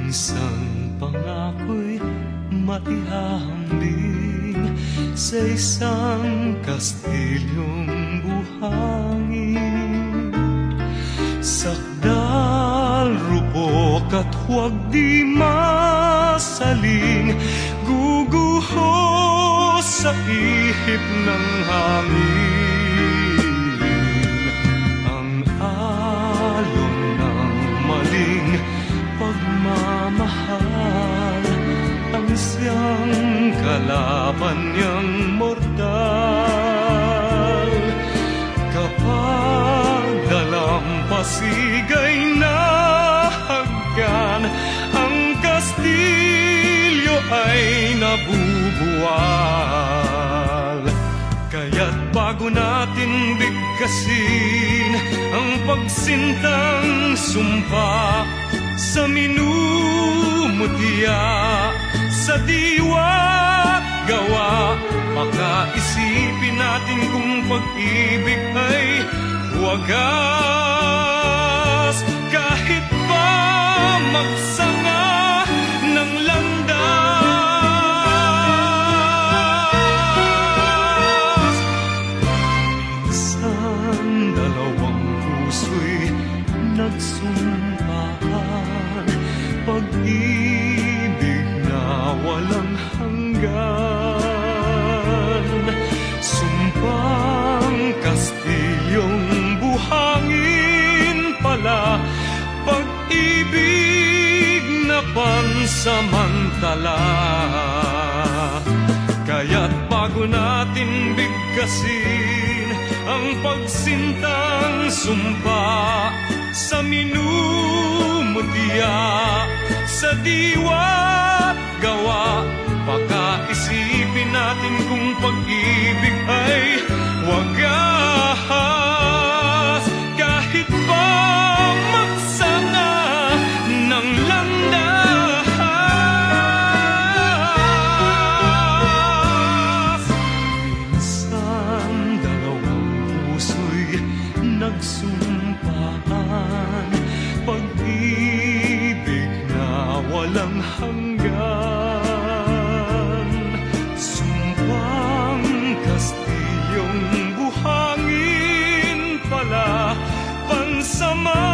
Isang pangako'y maihahambing sa isang kastilyong buhangin. Sakdal, rupok at huwag di masaling, guguho sa ihip ng hangin. Ang alon ng maling pagmamahal, ang siyang kalaban niyang mortal. Kapag dalampasigay na haggan, ang kastilyo ay nabubuwal. Kaya't bago natin bigkasin ang pagsintang sumpa sa minumutya, sa diwa't gawa, makaisipin natin kung pag-ibig ay wagas. Kahit pa magsanga ng landas, minsan dalawang puso'y nagsumpaan, pag-ibig na walang hanggan. Sumpang kastilyong buhangin pala, pag-ibig na pansamantala. Kaya't bago natin bigkasin ang pagsintang sumpa sa minumutya, sa diwa't gawa, pakaisipin natin kung pag-ibig ay wagas. Kahit pa magsanga ng landas, minsan dalawang puso'y nagsumpaan, pag-ibig na walang hanggan. Sumpang kastilyong buhangin pala, pansama